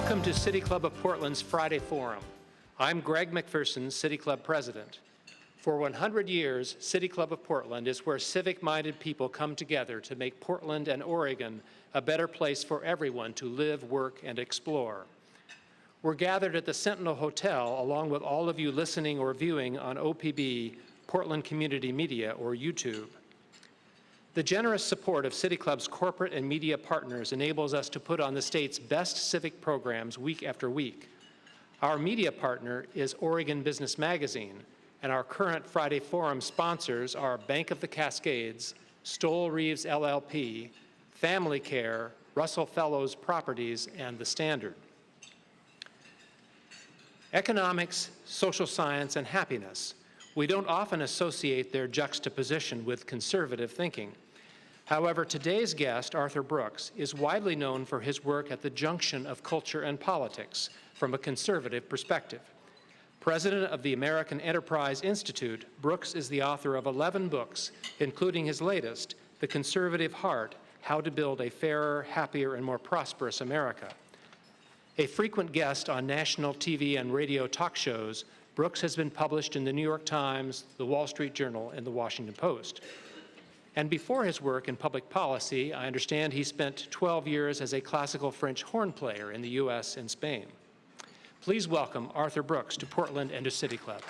Welcome to City Club of Portland's Friday Forum. I'm Greg McPherson, City Club President. For 100 years, City Club of Portland is where civic-minded people come together to make Portland and Oregon a better place for everyone to live, work, and explore. We're gathered at the Sentinel Hotel, along with all of you listening or viewing on OPB, Portland Community Media, or YouTube. The generous support of City Club's corporate and media partners enables us to put on the state's best civic programs week after week. Our media partner is Oregon Business Magazine, and our current Friday Forum sponsors are Bank of the Cascades, Stoll Reeves LLP, Family Care, Russell Fellows Properties, and The Standard. Economics, social science, and happiness. We don't often associate their juxtaposition with conservative thinking. However, today's guest, Arthur Brooks, is widely known for his work at the junction of culture and politics from a conservative perspective. President of the American Enterprise Institute, Brooks is the author of 11 books, including his latest, The Conservative Heart: How to Build a Fairer, Happier, and More Prosperous America. A frequent guest on national TV and radio talk shows, Brooks has been published in the New York Times, the Wall Street Journal, and the Washington Post. And before his work in public policy, I understand he spent 12 years as a classical French horn player in the US and Spain. Please welcome Arthur Brooks to Portland and to City Club.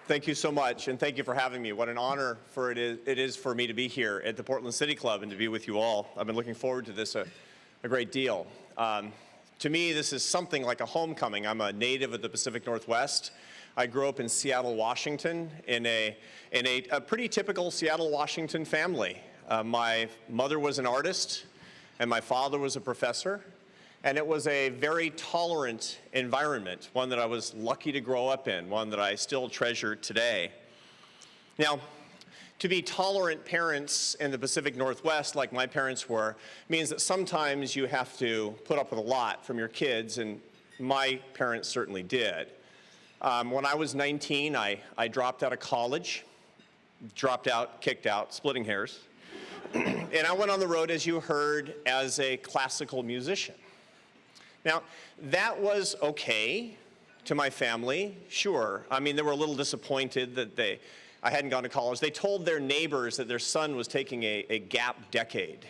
Thank you so much, and thank you for having me. What an honor it is for me to be here at the Portland City Club and to be with you all. I've been looking forward to this a great deal. To me, this is something like a homecoming. I'm a native of the Pacific Northwest. I grew up in Seattle, Washington, in a pretty typical Seattle, Washington family. My mother was an artist, and my father was a professor. And it was a very tolerant environment, one that I was lucky to grow up in, one that I still treasure today. Now, to be tolerant parents in the Pacific Northwest, like my parents were, means that sometimes you have to put up with a lot from your kids, and my parents certainly did. When I was 19, I dropped out of college, kicked out, splitting hairs, and I went on the road, as you heard, as a classical musician. Now, that was okay to my family, sure. I mean, they were a little disappointed that I hadn't gone to college. They told their neighbors that their son was taking a gap decade.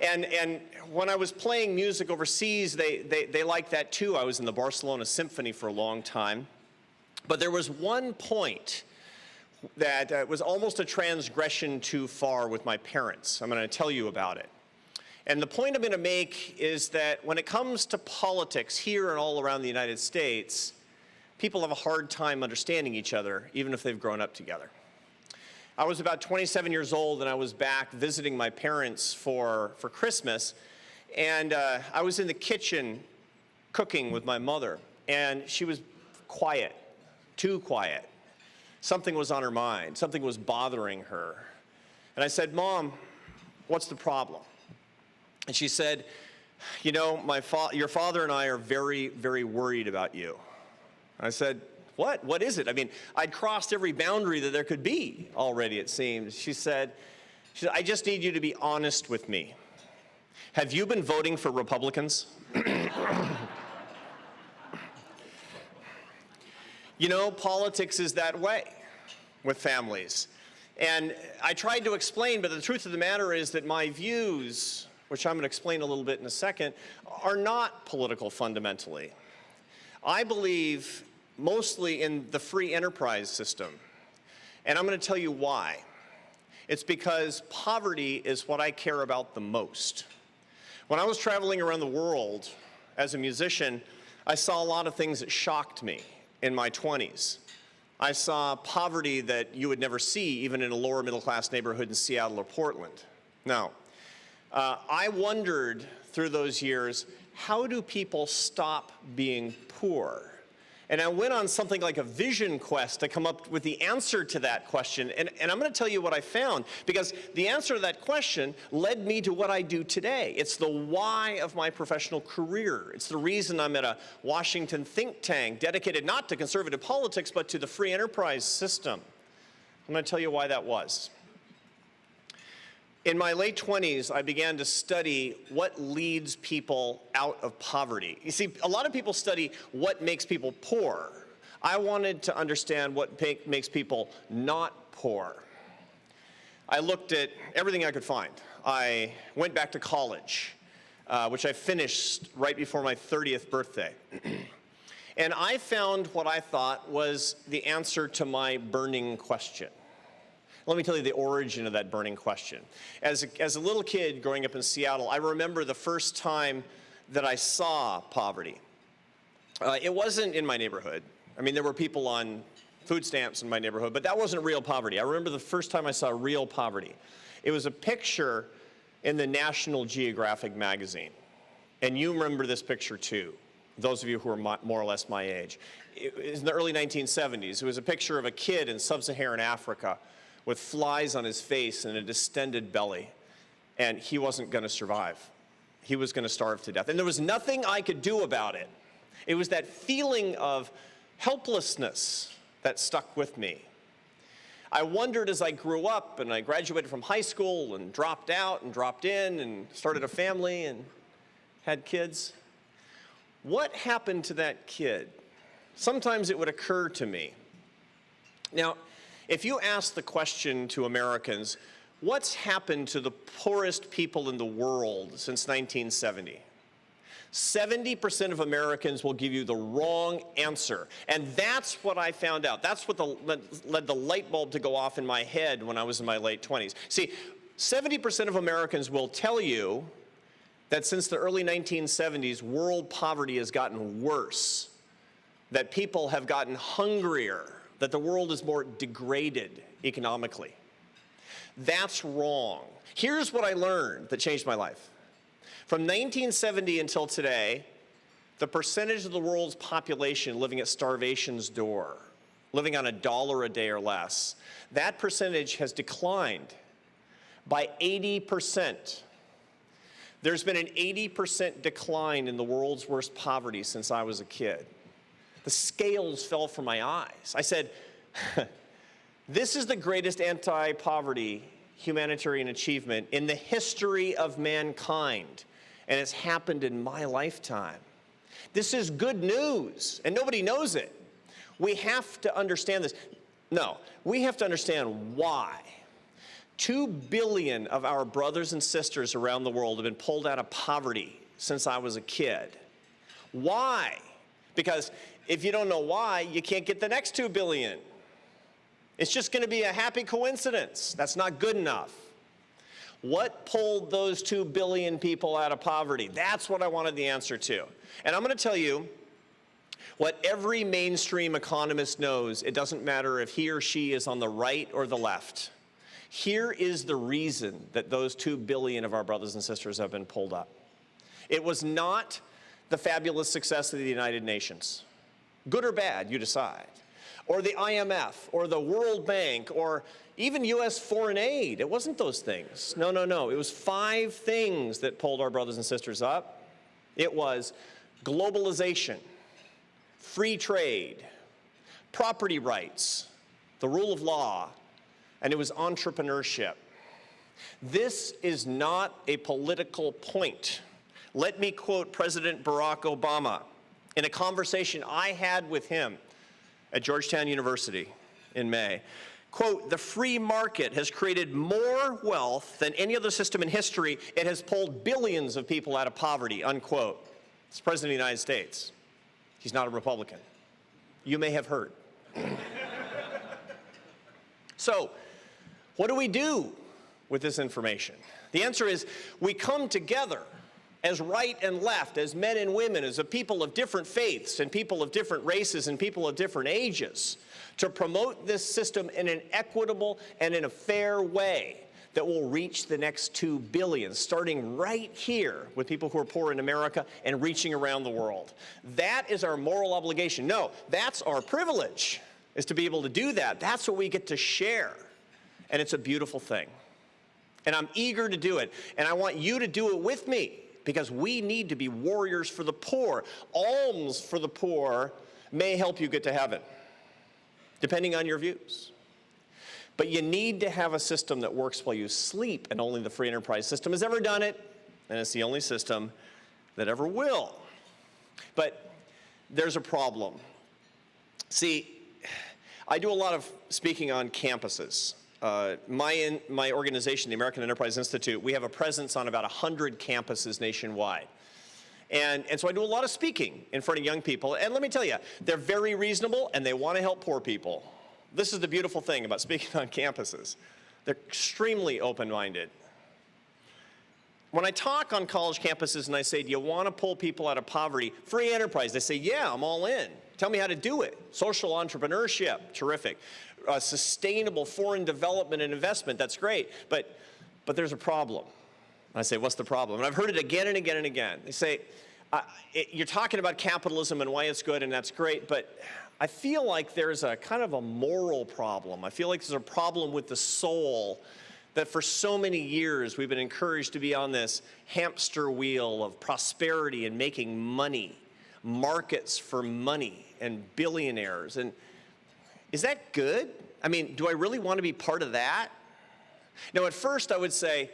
and when I was playing music overseas, they liked that too. I was in the Barcelona Symphony for a long time. But there was one point that was almost a transgression too far with my parents. I'm going to tell you about it. And the point I'm going to make is that when it comes to politics here and all around the United States, people have a hard time understanding each other, even if they've grown up together. I was about 27 years old, and I was back visiting my parents for Christmas. And I was in the kitchen cooking with my mother, and she was quiet, too quiet. Something was on her mind. Something was bothering her. And I said, "Mom, what's the problem?" And she said, "You know, your father and I are very, very worried about you." I said, "What? What is it?" I mean, I'd crossed every boundary that there could be already, it seems. She said, "I just need you to be honest with me. Have you been voting for Republicans?" You know, politics is that way with families. And I tried to explain, but the truth of the matter is that my views, which I'm going to explain a little bit in a second, are not political fundamentally. I believe mostly in the free enterprise system, and I'm going to tell you why. It's because poverty is what I care about the most. When I was traveling around the world as a musician, I saw a lot of things that shocked me in my 20s. I saw poverty that you would never see even in a lower middle class neighborhood in Seattle or Portland. Now, I wondered through those years, how do people stop being poor? And I went on something like a vision quest to come up with the answer to that question. And I'm going to tell you what I found, because the answer to that question led me to what I do today. It's the why of my professional career. It's the reason I'm at a Washington think tank dedicated not to conservative politics, but to the free enterprise system. I'm going to tell you why that was. In my late 20s, I began to study what leads people out of poverty. You see, a lot of people study what makes people poor. I wanted to understand what makes people not poor. I looked at everything I could find. I went back to college, which I finished right before my 30th birthday. And I found what I thought was the answer to my burning question. Let me tell you the origin of that burning question. As a little kid growing up in Seattle, I remember the first time that I saw poverty. It wasn't in my neighborhood. I mean, there were people on food stamps in my neighborhood, but that wasn't real poverty. I remember the first time I saw real poverty. It was a picture in the National Geographic magazine. And you remember this picture too, those of you who are more or less my age. It was in the early 1970s. It was a picture of a kid in sub-Saharan Africa with flies on his face and a distended belly, and he wasn't going to survive. He was going to starve to death. And there was nothing I could do about it. It was that feeling of helplessness that stuck with me. I wondered as I grew up and I graduated from high school and dropped out and dropped in and started a family and had kids, what happened to that kid? Sometimes it would occur to me. Now, if you ask the question to Americans, what's happened to the poorest people in the world since 1970? 70% of Americans will give you the wrong answer. And that's what I found out. That's what led the light bulb to go off in my head when I was in my late 20s. See, 70% of Americans will tell you that since the early 1970s, world poverty has gotten worse, that people have gotten hungrier, that the world is more degraded economically. That's wrong. Here's what I learned that changed my life. From 1970 until today, the percentage of the world's population living at starvation's door, living on $1 a day or less, that percentage has declined by 80%. There's been an 80% decline in the world's worst poverty since I was a kid. The scales fell from my eyes. I said, this is the greatest anti-poverty humanitarian achievement in the history of mankind, and it's happened in my lifetime. This is good news, and nobody knows it. We have to understand this. No, we have to understand why. 2 billion of our brothers and sisters around the world have been pulled out of poverty since I was a kid. Why? Because if you don't know why, you can't get the next 2 billion. It's just going to be a happy coincidence. That's not good enough. What pulled those 2 billion people out of poverty? That's what I wanted the answer to. And I'm going to tell you what every mainstream economist knows. It doesn't matter if he or she is on the right or the left. Here is the reason that those 2 billion of our brothers and sisters have been pulled up. It was not the fabulous success of the United Nations. Good or bad, you decide. Or the IMF, or the World Bank, or even U.S. foreign aid. It wasn't those things. No, no, no. It was 5 things that pulled our brothers and sisters up. It was globalization, free trade, property rights, the rule of law, and it was entrepreneurship. This is not a political point. Let me quote President Barack Obama in a conversation I had with him at Georgetown University in May. Quote, "The free market has created more wealth than any other system in history. It has pulled billions of people out of poverty," unquote. It's the President of the United States. He's not a Republican. You may have heard. So, what do we do with this information? The answer is we come together as right and left, as men and women, as a people of different faiths and people of different races and people of different ages, to promote this system in an equitable and in a fair way that will reach the next 2 billion, starting right here with people who are poor in America and reaching around the world. That is our moral obligation. No, that's our privilege, is to be able to do that. That's what we get to share. And it's a beautiful thing. And I'm eager to do it. And I want you to do it with me, because we need to be warriors for the poor. Alms for the poor may help you get to heaven, depending on your views. But you need to have a system that works while you sleep, and only the free enterprise system has ever done it, and it's the only system that ever will. But there's a problem. See, I do a lot of speaking on campuses. My organization, the American Enterprise Institute, we have a presence on about 100 campuses nationwide. And so I do a lot of speaking in front of young people, and let me tell you, they're very reasonable and they want to help poor people. This is the beautiful thing about speaking on campuses. They're extremely open-minded. When I talk on college campuses and I say, do you want to pull people out of poverty? Free enterprise, they say, yeah, I'm all in. Tell me how to do it. Social entrepreneurship, terrific. Sustainable foreign development and investment, that's great. But there's a problem. I say, what's the problem? And I've heard it again and again and again. They say, you're talking about capitalism and why it's good, and that's great, but I feel like there's a kind of a moral problem. I feel like there's a problem with the soul, that for so many years we've been encouraged to be on this hamster wheel of prosperity and making money, markets for money and billionaires. And is that good? I mean, do I really want to be part of that? Now, at first I would say,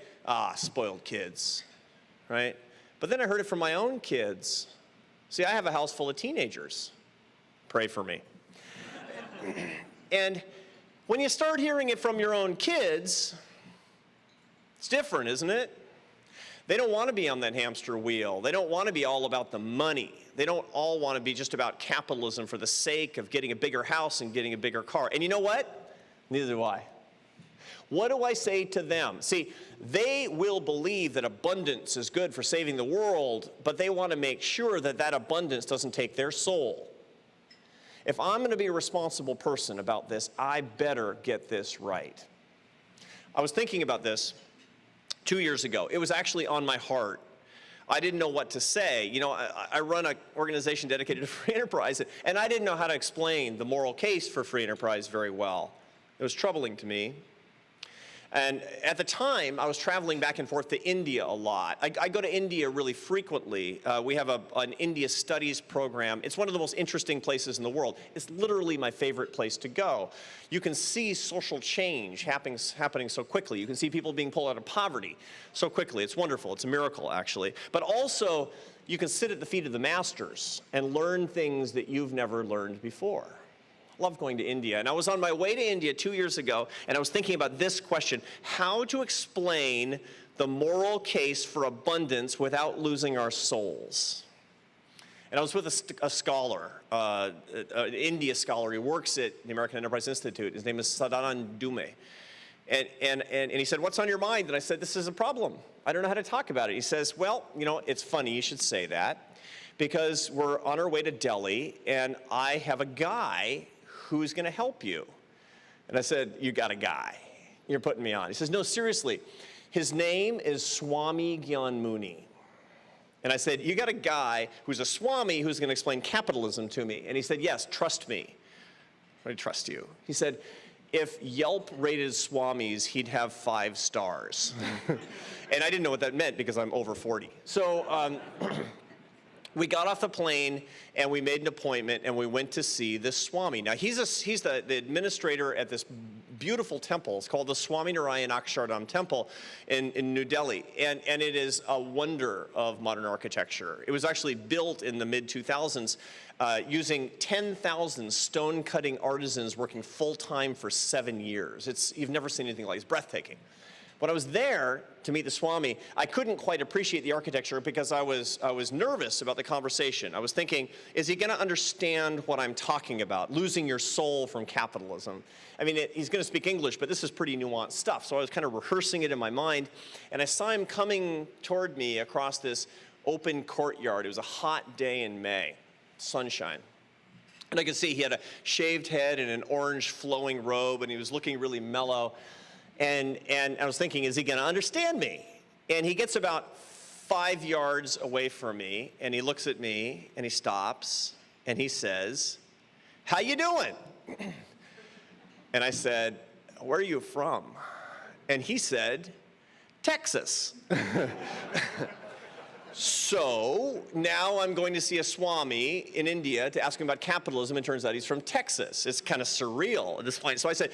spoiled kids, right? But then I heard it from my own kids. See, I have a house full of teenagers. Pray for me. And when you start hearing it from your own kids, it's different, isn't it? They don't want to be on that hamster wheel. They don't want to be all about the money. They don't all want to be just about capitalism for the sake of getting a bigger house and getting a bigger car. And you know what? Neither do I. What do I say to them? See, they will believe that abundance is good for saving the world, but they want to make sure that that abundance doesn't take their soul. If I'm going to be a responsible person about this, I better get this right. I was thinking about this 2 years ago. It was actually on my heart. I didn't know what to say. You know, I run an organization dedicated to free enterprise, and I didn't know how to explain the moral case for free enterprise very well. It was troubling to me. And at the time, I was traveling back and forth to India a lot. I go to India really frequently. We have an India studies program. It's one of the most interesting places in the world. It's literally my favorite place to go. You can see social change happening so quickly. You can see people being pulled out of poverty so quickly. It's wonderful. It's a miracle, actually. But also, you can sit at the feet of the masters and learn things that you've never learned before. Love going to India. And I was on my way to India 2 years ago, and I was thinking about this question: how to explain the moral case for abundance without losing our souls. And I was with a scholar, an India scholar. He works at the American Enterprise Institute. His name is Sadanand Dume. And he said, what's on your mind? And I said, this is a problem. I don't know how to talk about it. He says, well, you know, it's funny you should say that, because we're on our way to Delhi, and I have a guy who's going to help you. And I said, you got a guy. You're putting me on. He says, no, seriously. His name is Swami Gyanmuni. And I said, you got a guy who's a Swami who's going to explain capitalism to me. And he said, yes, trust me. I trust you. He said, if Yelp rated Swamis, he'd have 5 stars. And I didn't know what that meant because I'm over 40. So we got off the plane and we made an appointment and we went to see this Swami. Now he's the administrator at this beautiful temple. It's called the Swami Narayan Akshardham Temple in New Delhi. And it is a wonder of modern architecture. It was actually built in the mid-2000s using 10,000 stone-cutting artisans working full-time for 7 years. You've never seen anything like it. It's breathtaking. When I was there to meet the Swami, I couldn't quite appreciate the architecture because I was nervous about the conversation. I was thinking, is he going to understand what I'm talking about, losing your soul from capitalism? I mean, he's going to speak English, but this is pretty nuanced stuff. So I was kind of rehearsing it in my mind, and I saw him coming toward me across this open courtyard. It was a hot day in May, sunshine. And I could see he had a shaved head and an orange flowing robe, and he was looking really mellow. And I was thinking, is he going to understand me? And he gets about 5 yards away from me, and he looks at me, and he stops, and he says, how you doing? And I said, where are you from? And he said, Texas. So now I'm going to see a Swami in India to ask him about capitalism, and turns out he's from Texas. It's kind of surreal at this point. So I said,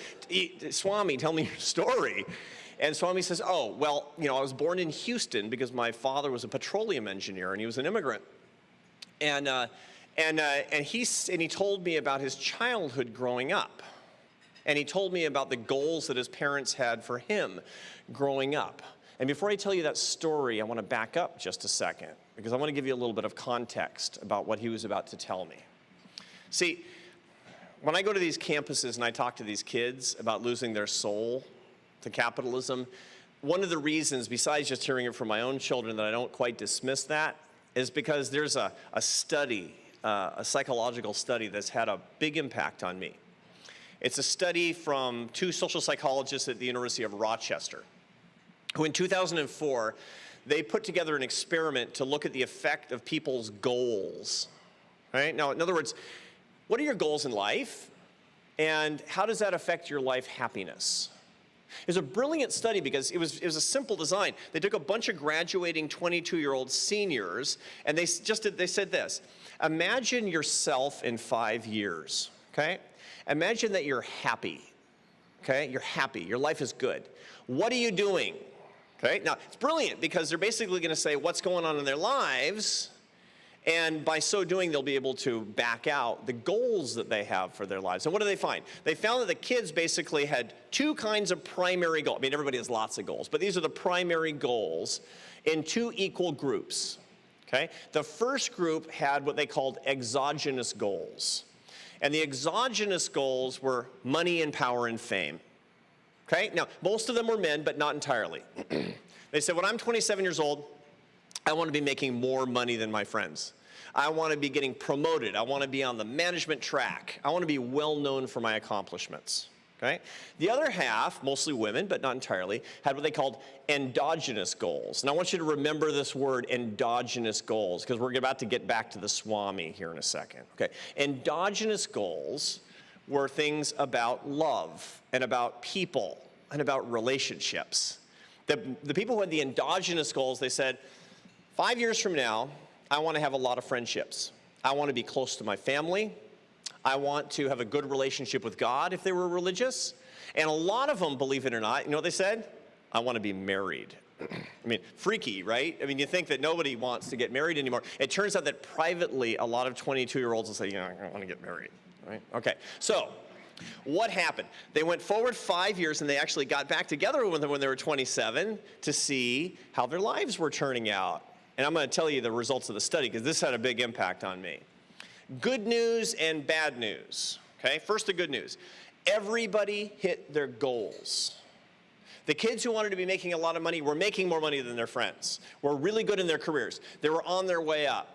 Swami, tell me your story. And Swami says, oh, well, you know, I was born in Houston because my father was a petroleum engineer and he was an immigrant. And he told me about his childhood growing up. And he told me about the goals that his parents had for him growing up. And before I tell you that story, I want to back up just a second, because I want to give you a little bit of context about what he was about to tell me. See, when I go to these campuses and I talk to these kids about losing their soul to capitalism, one of the reasons, besides just hearing it from my own children, that I don't quite dismiss that is because there's a study, a psychological study that's had a big impact on me. It's a study from two social psychologists at the University of Rochester, who in 2004, they put together an experiment to look at the effect of people's goals, right? Now, in other words, what are your goals in life, and how does that affect your life happiness? It was a brilliant study because it was a simple design. They took a bunch of graduating 22-year-old seniors, and they said this: imagine yourself in 5 years, okay? Imagine that you're happy, okay? You're happy, your life is good. What are you doing? Okay, now it's brilliant because they're basically going to say what's going on in their lives, and by so doing, they'll be able to back out the goals that they have for their lives. And what do they find? They found that the kids basically had two kinds of primary goals. I mean, everybody has lots of goals, but these are the primary goals in two equal groups. Okay, the first group had what they called exogenous goals, and the exogenous goals were money and power and fame. Okay, now most of them were men, but not entirely. They said, when I'm 27 years old, I want to be making more money than my friends. I want to be getting promoted. I want to be on the management track. I want to be well known for my accomplishments. Okay? The other half, mostly women, but not entirely, had what they called endogenous goals. And I want you to remember this word, endogenous goals, because we're about to get back to the Swami here in a second. Okay? Endogenous goals were things about love and about people and about relationships. The people who had the endogenous goals, they said, 5 years from now, I want to have a lot of friendships. I want to be close to my family. I want to have a good relationship with God if they were religious. And a lot of them, believe it or not, you know what they said? I want to be married. I mean, freaky, right? I mean, you think that nobody wants to get married anymore. It turns out that privately, a lot of 22-year-olds will say, you know, I want to get married. Right? Okay, so what happened? They went forward 5 years, and they actually got back together when they were 27 to see how their lives were turning out. And I'm going to tell you the results of the study because this had a big impact on me. Good news and bad news. Okay, first the good news. Everybody hit their goals. The kids who wanted to be making a lot of money were making more money than their friends, were really good in their careers. They were on their way up.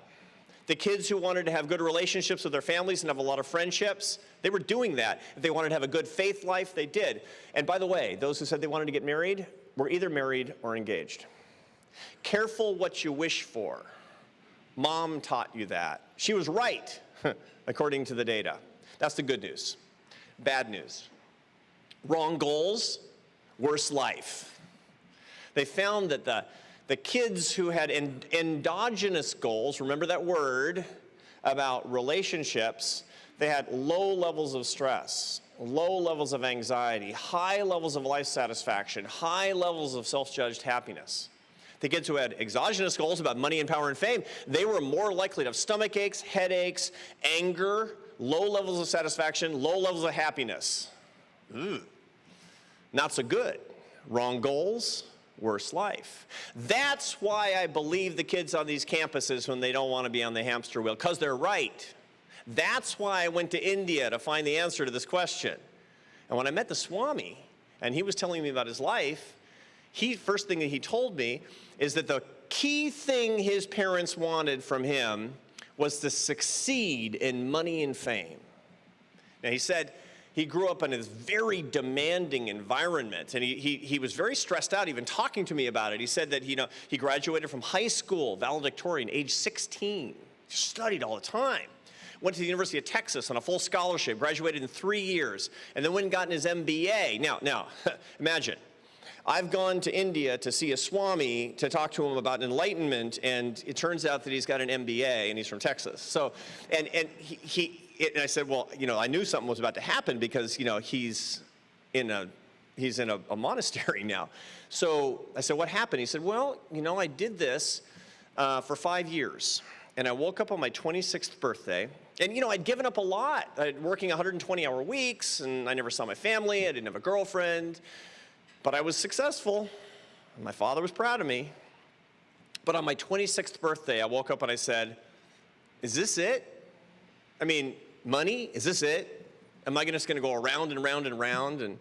The kids who wanted to have good relationships with their families and have a lot of friendships, they were doing that. If they wanted to have a good faith life, they did. And by the way, those who said they wanted to get married were either married or engaged. Careful what you wish for. Mom taught you that. She was right, according to the data. That's the good news. Bad news. Wrong goals, worse life. They found that the kids who had endogenous goals, remember that word, about relationships, they had low levels of stress, low levels of anxiety, high levels of life satisfaction, high levels of self-judged happiness. The kids who had exogenous goals about money and power and fame, they were more likely to have stomach aches, headaches, anger, low levels of satisfaction, low levels of happiness. Not so good. Wrong goals, worse life. That's why I believe the kids on these campuses when they don't want to be on the hamster wheel, because they're right. That's why I went to India to find the answer to this question. And when I met the Swami, and he was telling me about his life, first thing that he told me is that the key thing his parents wanted from him was to succeed in money and fame. Now, he said he grew up in a very demanding environment, and he was very stressed out even talking to me about it. He said that he graduated from high school, valedictorian, age 16, studied all the time. Went to the University of Texas on a full scholarship, graduated in 3 years, and then went and got his MBA. Now, imagine, I've gone to India to see a Swami to talk to him about enlightenment, and it turns out that he's got an MBA and he's from Texas. So, and I said, well, I knew something was about to happen because, he's in a monastery now. So I said, what happened? He said, well, I did this for 5 years. And I woke up on my 26th birthday. And, I'd given up a lot. I'd working 120-hour weeks, and I never saw my family. I didn't have a girlfriend. But I was successful. And my father was proud of me. But on my 26th birthday, I woke up and I said, is this it? I mean, money, is this it? Am I just going to go around and round and round and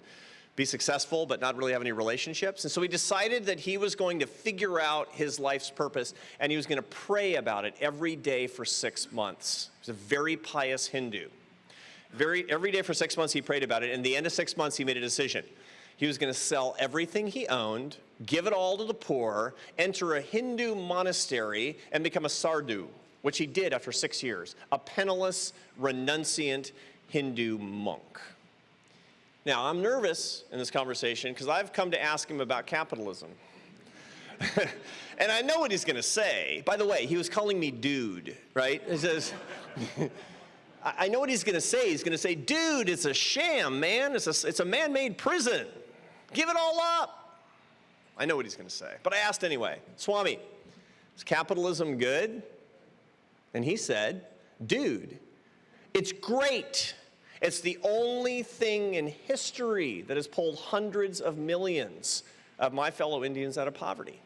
be successful but not really have any relationships? And so he decided that he was going to figure out his life's purpose, and he was going to pray about it every day for 6 months. He was a very pious Hindu. Every day for 6 months he prayed about it, and at the end of 6 months he made a decision. He was going to sell everything he owned, give it all to the poor, enter a Hindu monastery, and become a sadhu, which he did after 6 years, a penniless, renunciant Hindu monk. Now, I'm nervous in this conversation because I've come to ask him about capitalism. And I know what he's going to say. By the way, he was calling me dude, right? He says, I know what he's going to say. He's going to say, dude, it's a sham, man. It's a man-made prison. Give it all up. I know what he's going to say. But I asked anyway, Swami, is capitalism good? And he said, dude, it's great. It's the only thing in history that has pulled hundreds of millions of my fellow Indians out of poverty.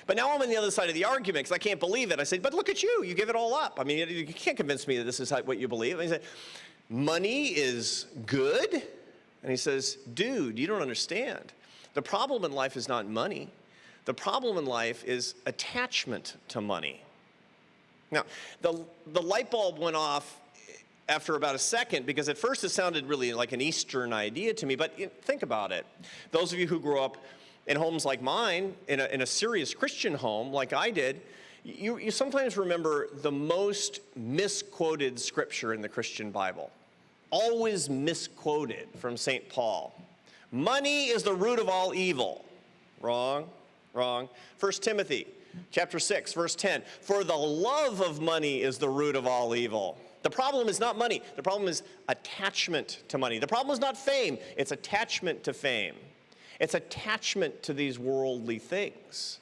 But now I'm on the other side of the argument because I can't believe it. I said, but look at you. You give it all up. I mean, you can't convince me that this is what you believe. And he said, money is good? And he says, dude, you don't understand. The problem in life is not money. The problem in life is attachment to money. Now, the light bulb went off after about a second, because at first it sounded really like an Eastern idea to me, but think about it. Those of you who grew up in homes like mine, in a serious Christian home like I did, you sometimes remember the most misquoted scripture in the Christian Bible. Always misquoted from St. Paul. Money is the root of all evil. Wrong, wrong. 1 Timothy chapter 6, verse 10. For the love of money is the root of all evil. The problem is not money. The problem is attachment to money. The problem is not fame. It's attachment to fame. It's attachment to these worldly things.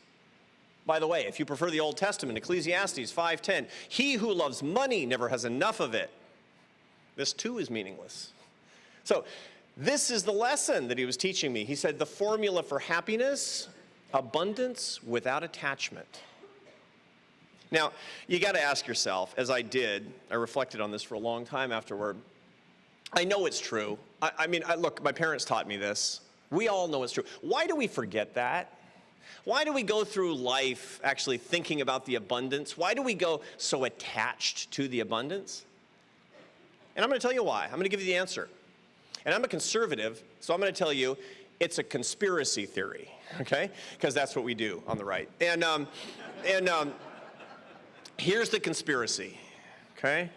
By the way, if you prefer the Old Testament, Ecclesiastes 5:10, he who loves money never has enough of it. This too is meaningless. So this is the lesson that he was teaching me. He said the formula for happiness, abundance without attachment. Now, you got to ask yourself, as I did, I reflected on this for a long time afterward. I know it's true. Look, my parents taught me this. We all know it's true. Why do we forget that? Why do we go through life actually thinking about the abundance? Why do we go so attached to the abundance? And I'm going to tell you why. I'm going to give you the answer. And I'm a conservative, so I'm going to tell you it's a conspiracy theory, okay? Because that's what we do on the right. And here's the conspiracy, okay?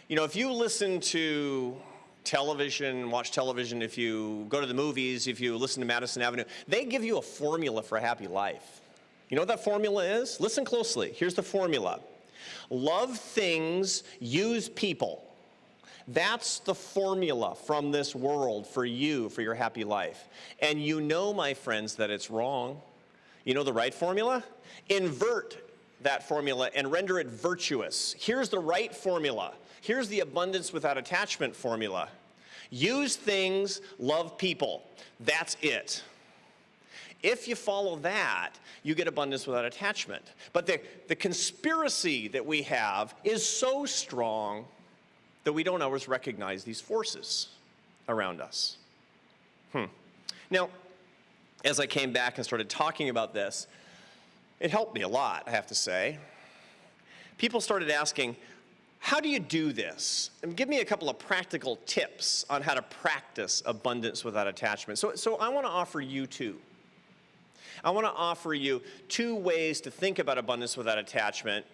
If you listen to television, watch television, if you go to the movies, if you listen to Madison Avenue, they give you a formula for a happy life. You know what that formula is? Listen closely. Here's the formula. Love things, use people. That's the formula from this world for you, for your happy life. And you know, my friends, that it's wrong. You know the right formula? Invert that formula and render it virtuous. Here's the right formula. Here's the abundance without attachment formula. Use things, love people. That's it. If you follow that, you get abundance without attachment. But the conspiracy that we have is so strong that we don't always recognize these forces around us. Now, as I came back and started talking about this, it helped me a lot, I have to say. People started asking, how do you do this? And give me a couple of practical tips on how to practice abundance without attachment. So I want to offer you two. I want to offer you two ways to think about abundance without attachment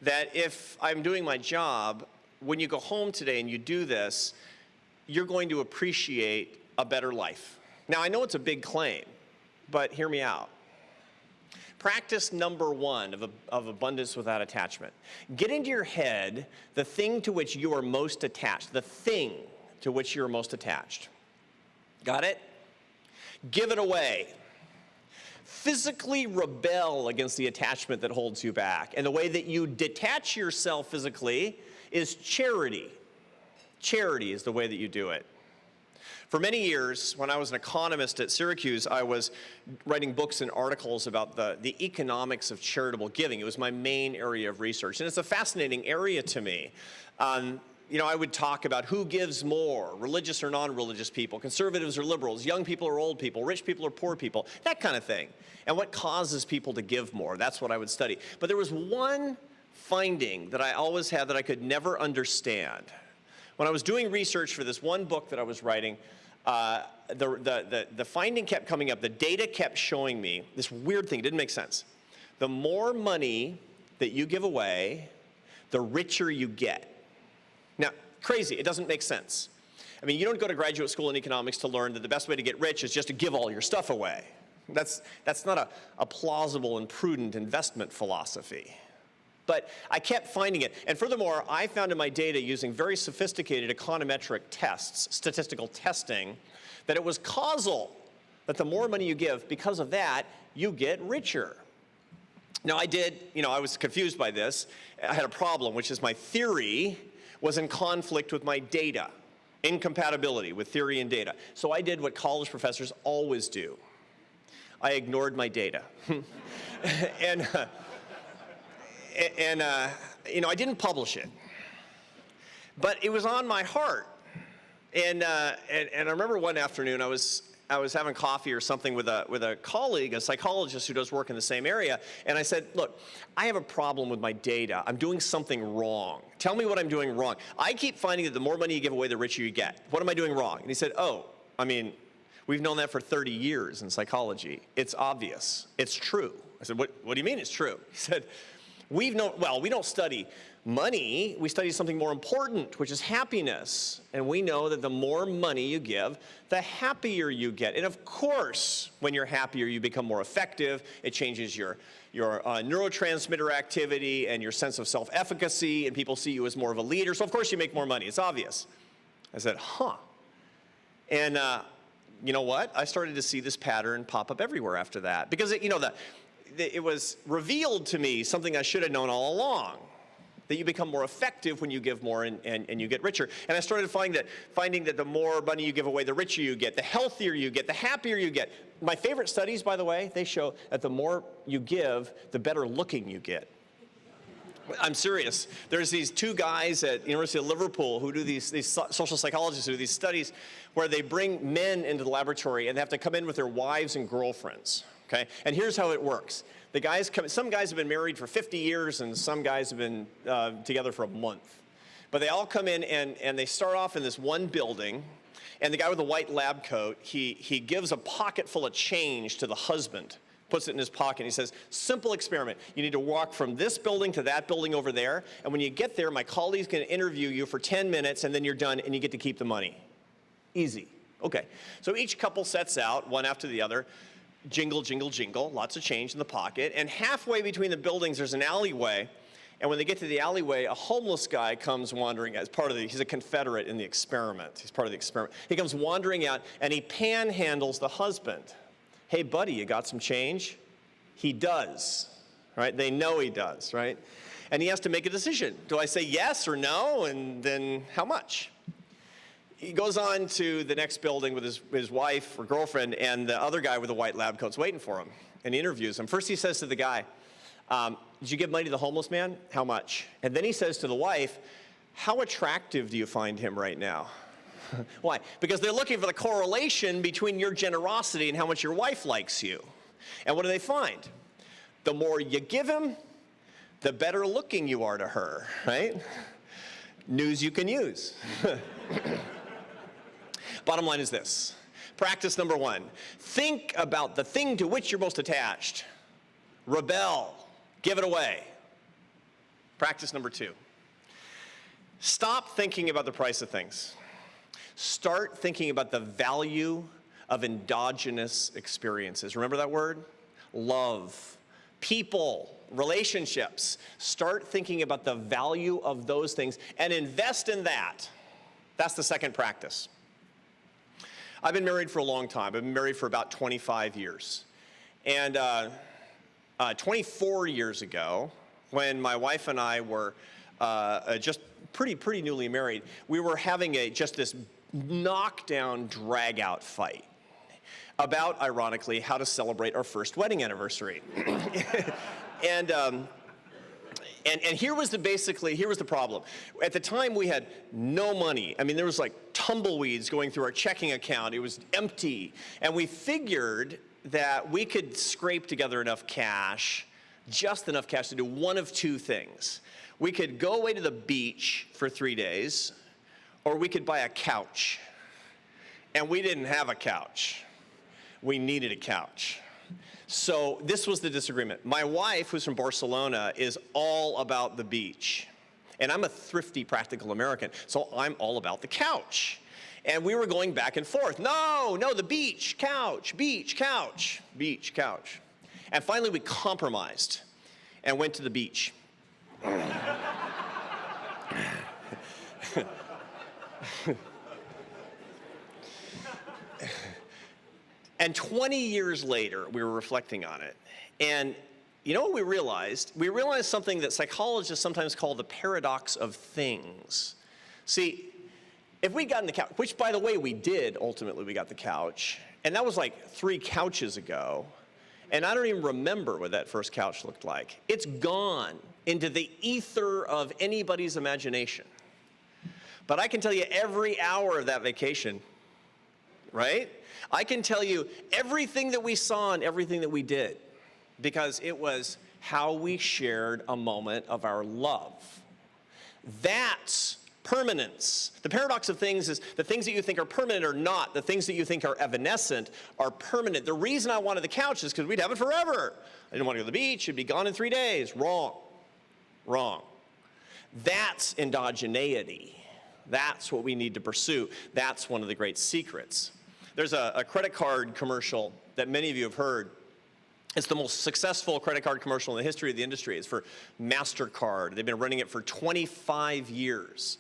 that if I'm doing my job, when you go home today and you do this, you're going to appreciate a better life. Now, I know it's a big claim, but hear me out. Practice number one of abundance without attachment. Get into your head the thing to which you are most attached, the thing to which you're most attached. Got it? Give it away. Physically rebel against the attachment that holds you back. And the way that you detach yourself physically is charity. Charity is the way that you do it. For many years, when I was an economist at Syracuse, I was writing books and articles about the economics of charitable giving. It was my main area of research, and it's a fascinating area to me. I would talk about who gives more, religious or non-religious people, conservatives or liberals, young people or old people, rich people or poor people, that kind of thing. And what causes people to give more, that's what I would study. But there was one finding that I always had that I could never understand. When I was doing research for this one book that I was writing, the finding kept coming up. The data kept showing me this weird thing. It didn't make sense. The more money that you give away, the richer you get. Now, crazy. It doesn't make sense. I mean, you don't go to graduate school in economics to learn that the best way to get rich is just to give all your stuff away. That's not a plausible and prudent investment philosophy. But I kept finding it. And furthermore, I found in my data using very sophisticated econometric tests, statistical testing, that it was causal, that the more money you give, because of that, you get richer. Now I was confused by this. I had a problem, which is my theory was in conflict with my data, incompatibility with theory and data. So I did what college professors always do. I ignored my data. I didn't publish it, but it was on my heart. And I remember one afternoon I was having coffee or something with a colleague, a psychologist who does work in the same area, and I said, look, I have a problem with my data. I'm doing something wrong. Tell me what I'm doing wrong. I keep finding that the more money you give away, the richer you get. What am I doing wrong? And he said, we've known that for 30 years in psychology. It's obvious. It's true. I said, what do you mean it's true? He said, we don't study money. We study something more important, which is happiness. And we know that the more money you give, the happier you get. And of course, when you're happier, you become more effective. It changes your neurotransmitter activity and your sense of self-efficacy, and people see you as more of a leader. So of course you make more money. It's obvious. I said, huh. And you know what? I started to see this pattern pop up everywhere after that. Because it was revealed to me something I should have known all along, that you become more effective when you give more and you get richer. And I started finding that the more money you give away, the richer you get, the healthier you get, the happier you get. My favorite studies, by the way, they show that the more you give, the better looking you get. I'm serious. There's these two guys at the University of Liverpool who do these social psychologists who do these studies where they bring men into the laboratory and they have to come in with their wives and girlfriends. Okay? And here's how it works. Some guys have been married for 50 years and some guys have been together for a month. But they all come in and they start off in this one building, and the guy with the white lab coat, he gives a pocket full of change to the husband, puts it in his pocket, and he says, simple experiment. You need to walk from this building to that building over there, and when you get there, my colleague's going to interview you for 10 minutes, and then you're done, and you get to keep the money. Easy. Okay. So each couple sets out, one after the other, jingle, jingle, jingle, lots of change in the pocket. And halfway between the buildings, there's an alleyway. And when they get to the alleyway, a homeless guy comes wandering as he's a Confederate in the experiment. He's part of the experiment. He comes wandering out and he panhandles the husband. Hey, buddy, you got some change? He does, right? They know he does, right? And he has to make a decision. Do I say yes or no? And then how much? He goes on to the next building with his wife or girlfriend, and the other guy with the white lab coat's waiting for him, and he interviews him. First he says to the guy, did you give money to the homeless man? How much? And then he says to the wife, how attractive do you find him right now? Why? Because they're looking for the correlation between your generosity and how much your wife likes you. And what do they find? The more you give him, the better looking you are to her, right? News you can use. Bottom line is this. Practice number one. Think about the thing to which you're most attached. Rebel. Give it away. Practice number two. Stop thinking about the price of things. Start thinking about the value of endogenous experiences. Remember that word? Love, people, relationships. Start thinking about the value of those things and invest in that. That's the second practice. I've been married for a long time. I've been married for about 25 years. And 24 years ago, when my wife and I were just pretty newly married, we were having just this knockdown, drag-out fight about, ironically, how to celebrate our first wedding anniversary. And here was the problem. At the time, we had no money. I mean, there was like tumbleweeds going through our checking account. It was empty. And we figured that we could scrape together enough cash, just enough cash to do one of two things. We could go away to the beach for 3 days, or we could buy a couch. And we didn't have a couch. We needed a couch. So this was the disagreement. My wife, who's from Barcelona, is all about the beach. And I'm a thrifty, practical American, so I'm all about the couch. And we were going back and forth. No, the beach, couch, beach, couch, beach, couch. And finally we compromised and went to the beach. And 20 years later, we were reflecting on it. And you know what we realized? We realized something that psychologists sometimes call the paradox of things. See, if we'd gotten the couch, which by the way we did, ultimately we got the couch, and that was like 3 couches ago, and I don't even remember what that first couch looked like. It's gone into the ether of anybody's imagination. But I can tell you every hour of that vacation, right? I can tell you everything that we saw and everything that we did, because it was how we shared a moment of our love. That's permanence. The paradox of things is the things that you think are permanent are not. The things that you think are evanescent are permanent. The reason I wanted the couch is because we'd have it forever. I didn't want to go to the beach. It'd be gone in 3 days. Wrong. Wrong. That's endogeneity. That's what we need to pursue. That's one of the great secrets. There's a credit card commercial that many of you have heard. It's the most successful credit card commercial in the history of the industry. It's for MasterCard. They've been running it for 25 years.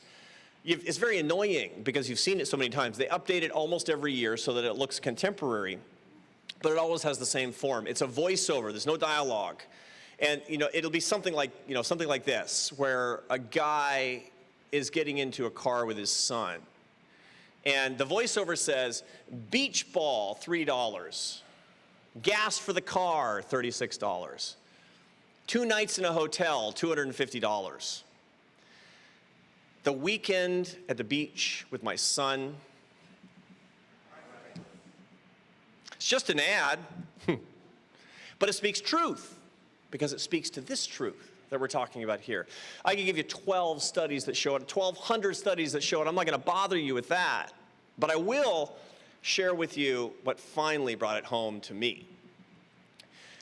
It's very annoying because you've seen it so many times. They update it almost every year so that it looks contemporary, but it always has the same form. It's a voiceover. There's no dialogue. And it'll be something like this, where a guy is getting into a car with his son. And the voiceover says, beach ball, $3. Gas for the car, $36. 2 nights in a hotel, $250. The weekend at the beach with my son. It's just an ad, but it speaks truth because it speaks to this truth that we're talking about here. I can give you 12 studies that show it, 1,200 studies that show it. I'm not going to bother you with that, but I will share with you what finally brought it home to me.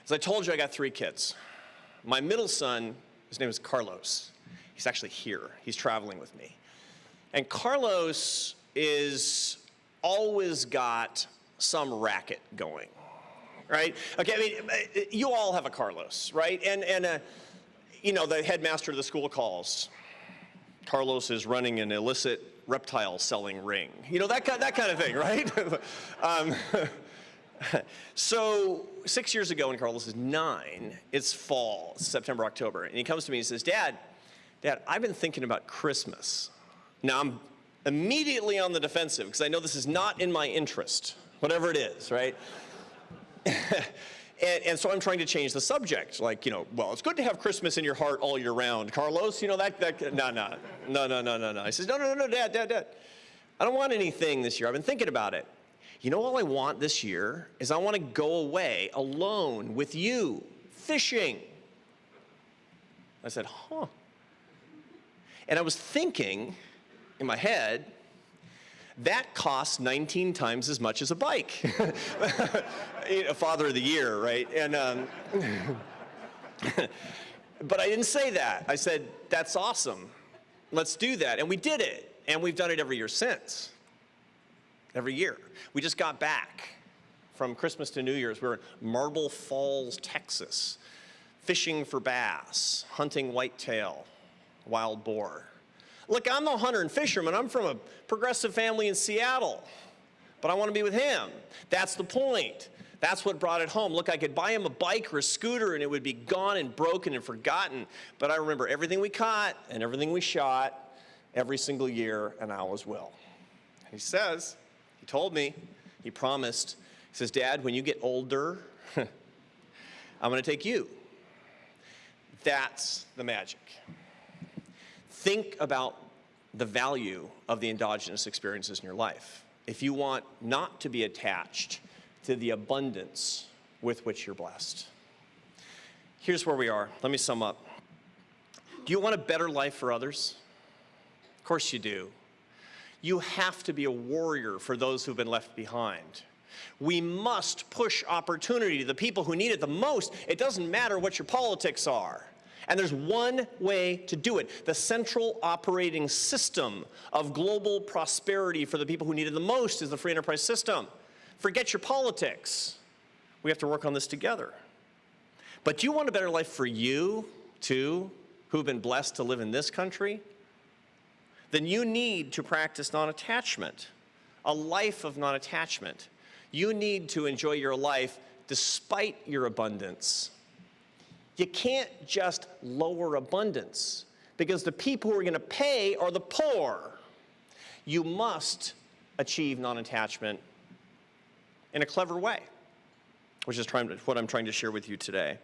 As I told you, I got 3 kids. My middle son, his name is Carlos. He's actually here. He's traveling with me. And Carlos is always got some racket going, right? Okay, I mean, you all have a Carlos, right? And the headmaster of the school calls. Carlos is running an illicit reptile selling ring. That kind of thing, right? So 6 years ago when Carlos is 9, it's fall, September, October, and he comes to me and says, Dad, I've been thinking about Christmas. Now I'm immediately on the defensive because I know this is not in my interest, whatever it is, right? And so I'm trying to change the subject, like, well, it's good to have Christmas in your heart all year round. Carlos, no. He says, no, Dad. I don't want anything this year. I've been thinking about it. All I want this year is I want to go away alone with you, fishing. I said, huh. And I was thinking in my head, that costs 19 times as much as a bike. Father of the year, right? And but I didn't say that. I said, that's awesome. Let's do that. And we did it. And we've done it every year since. Every year. We just got back. from Christmas to New Year's. We were in Marble Falls, Texas, fishing for bass, hunting whitetail, wild boar. Look, I'm a hunter and fisherman. I'm from a progressive family in Seattle, but I want to be with him. That's the point. That's what brought it home. Look, I could buy him a bike or a scooter and it would be gone and broken and forgotten, but I remember everything we caught and everything we shot every single year, and I always will. And he told me, he promised, he says, Dad, when you get older, I'm going to take you. That's the magic. Think about the value of the endogenous experiences in your life. If you want not to be attached to the abundance with which you're blessed. Here's where we are. Let me sum up. Do you want a better life for others? Of course you do. You have to be a warrior for those who've been left behind. We must push opportunity to the people who need it the most. It doesn't matter what your politics are. And there's one way to do it. The central operating system of global prosperity for the people who need it the most is the free enterprise system. Forget your politics. We have to work on this together. But do you want a better life for you, too, who've been blessed to live in this country? Then you need to practice non-attachment, a life of non-attachment. You need to enjoy your life despite your abundance. You can't just lower abundance because the people who are going to pay are the poor. You must achieve non-attachment in a clever way, which is what I'm trying to share with you today.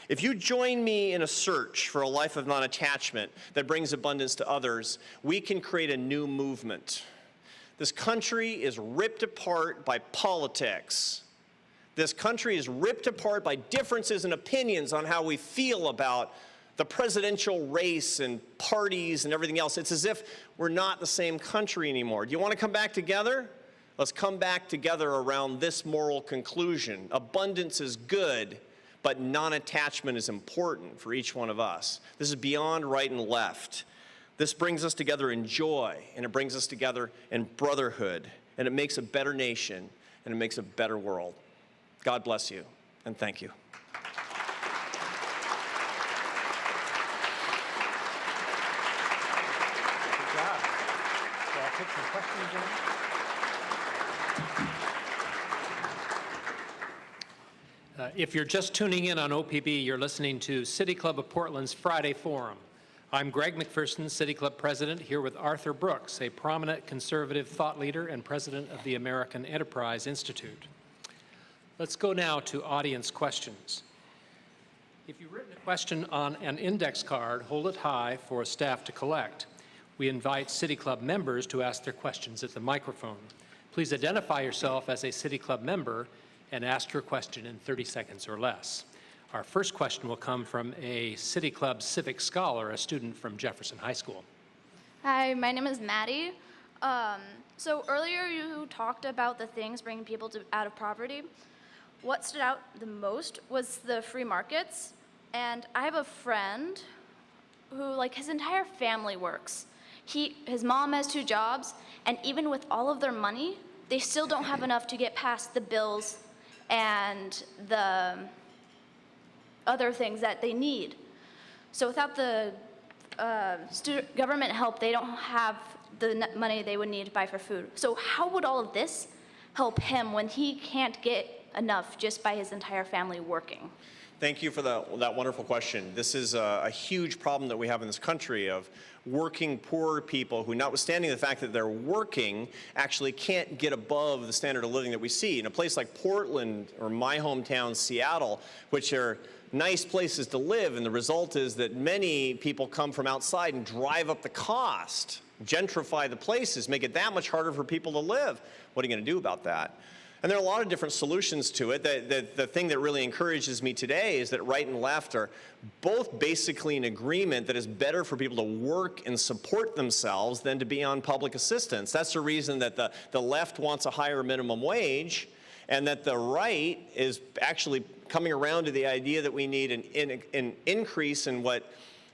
If you join me in a search for a life of non-attachment that brings abundance to others, we can create a new movement. This country is ripped apart by politics. This country is ripped apart by differences in opinions on how we feel about the presidential race and parties and everything else. It's as if we're not the same country anymore. Do you want to come back together? Let's come back together around this moral conclusion. Abundance is good, but non-attachment is important for each one of us. This is beyond right and left. This brings us together in joy, and it brings us together in brotherhood, and it makes a better nation, and it makes a better world. God bless you, and thank you. Good job. So I'll take some questions now. If you're just tuning in on OPB, you're listening to City Club of Portland's Friday Forum. I'm Greg McPherson, City Club President, here with Arthur Brooks, a prominent conservative thought leader and president of the American Enterprise Institute. Let's go now to audience questions. If you've written a question on an index card, hold it high for staff to collect. We invite City Club members to ask their questions at the microphone. Please identify yourself as a City Club member and ask your question in 30 seconds or less. Our first question will come from a City Club civic scholar, a student from Jefferson High School. Hi, my name is Maddie. So earlier you talked about the things bringing people out of poverty. What stood out the most was the free markets. And I have a friend who, his entire family works. His mom has 2 jobs, and even with all of their money, they still don't have enough to get past the bills and the other things that they need. So without the government help, they don't have the money they would need to buy for food. So how would all of this help him when he can't get enough just by his entire family working? Thank you for that wonderful question. This is a huge problem that we have in this country of working poor people who, notwithstanding the fact that they're working, actually can't get above the standard of living that we see. In a place like Portland or my hometown, Seattle, which are nice places to live, and the result is that many people come from outside and drive up the cost, gentrify the places, make it that much harder for people to live. What are you going to do about that? And there are a lot of different solutions to it. The thing that really encourages me today is that right and left are both basically in agreement that it's better for people to work and support themselves than to be on public assistance. That's the reason that the left wants a higher minimum wage, and that the right is actually coming around to the idea that we need an increase in what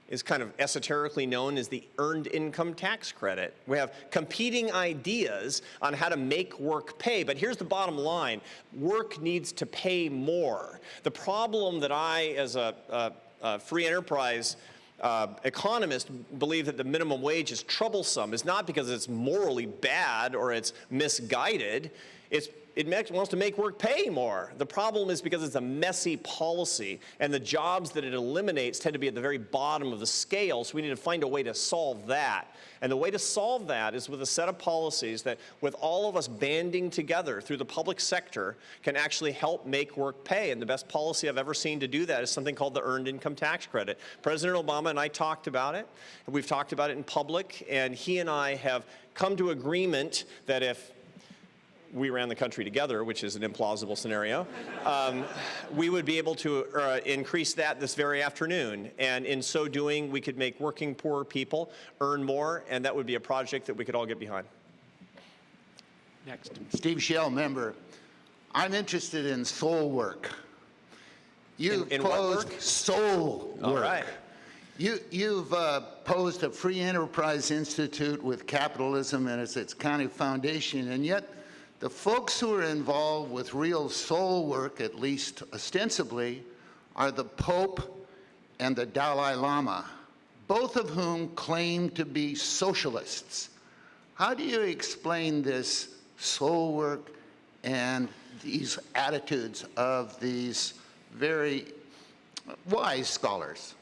is kind of esoterically known as the earned income tax credit. We have competing ideas on how to make work pay, but here's the bottom line. Work needs to pay more. The problem that I, as a free enterprise economist, believe that the minimum wage is troublesome is not because it's morally bad or it's misguided. It wants to make work pay more. The problem is because it's a messy policy, and the jobs that it eliminates tend to be at the very bottom of the scale, so we need to find a way to solve that. And the way to solve that is with a set of policies that, with all of us banding together through the public sector, can actually help make work pay. And the best policy I've ever seen to do that is something called the Earned Income Tax Credit. President Obama and I talked about it, and we've talked about it in public, and he and I have come to agreement that if we ran the country together, which is an implausible scenario, we would be able to increase that this very afternoon. And in so doing, we could make working poor people earn more, and that would be a project that we could all get behind. Next. Steve Shell, member. I'm interested in soul work. You've In what posed work? soul work. All right. You've posed a free enterprise institute with capitalism as its kind of foundation, and yet the folks who are involved with real soul work, at least ostensibly, are the Pope and the Dalai Lama, both of whom claim to be socialists. How do you explain this soul work and these attitudes of these very wise scholars?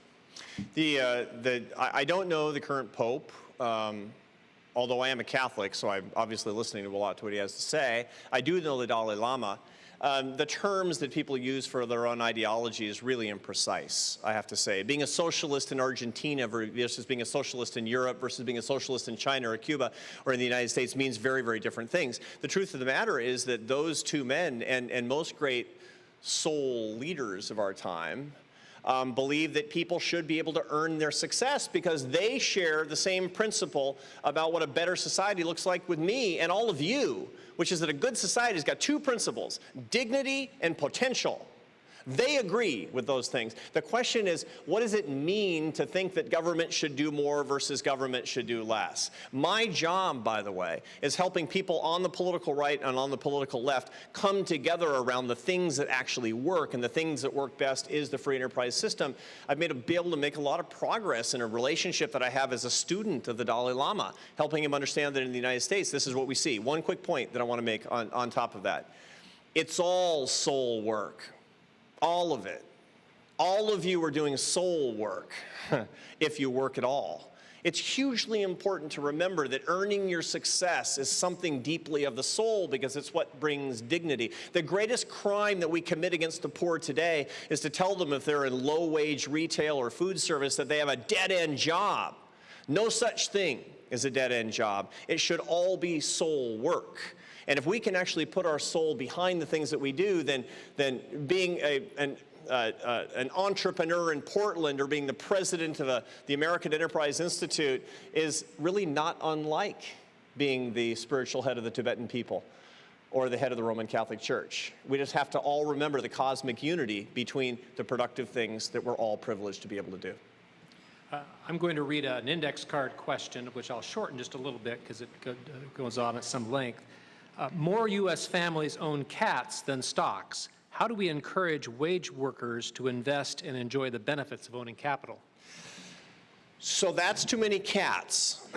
I don't know the current Pope. Although I am a Catholic, so I'm obviously listening to a lot to what he has to say. I do know the Dalai Lama. The terms that people use for their own ideology is really imprecise, I have to say. Being a socialist in Argentina versus being a socialist in Europe versus being a socialist in China or Cuba or in the United States means very, very different things. The truth of the matter is that those two men and most great soul leaders of our time believe that people should be able to earn their success because they share the same principle about what a better society looks like with me and all of you, which is that a good society has got two principles, dignity and potential. They agree with those things. The question is, what does it mean to think that government should do more versus government should do less? My job, by the way, is helping people on the political right and on the political left come together around the things that actually work, and the things that work best is the free enterprise system. I've been able to make a lot of progress in a relationship that I have as a student of the Dalai Lama, helping him understand that in the United States, this is what we see. One quick point that I want to make on top of that. It's all soul work. All of it. All of you are doing soul work, if you work at all. It's hugely important to remember that earning your success is something deeply of the soul because it's what brings dignity. The greatest crime that we commit against the poor today is to tell them if they're in low-wage retail or food service that they have a dead-end job. No such thing as a dead-end job. It should all be soul work. And if we can actually put our soul behind the things that we do, then being an entrepreneur in Portland or being the president of the American Enterprise Institute is really not unlike being the spiritual head of the Tibetan people or the head of the Roman Catholic Church. We just have to all remember the cosmic unity between the productive things that we're all privileged to be able to do. I'm going to read an index card question, which I'll shorten just a little bit because it goes on at some length. More U.S. families own cats than stocks. How do we encourage wage workers to invest and enjoy the benefits of owning capital? So that's too many cats.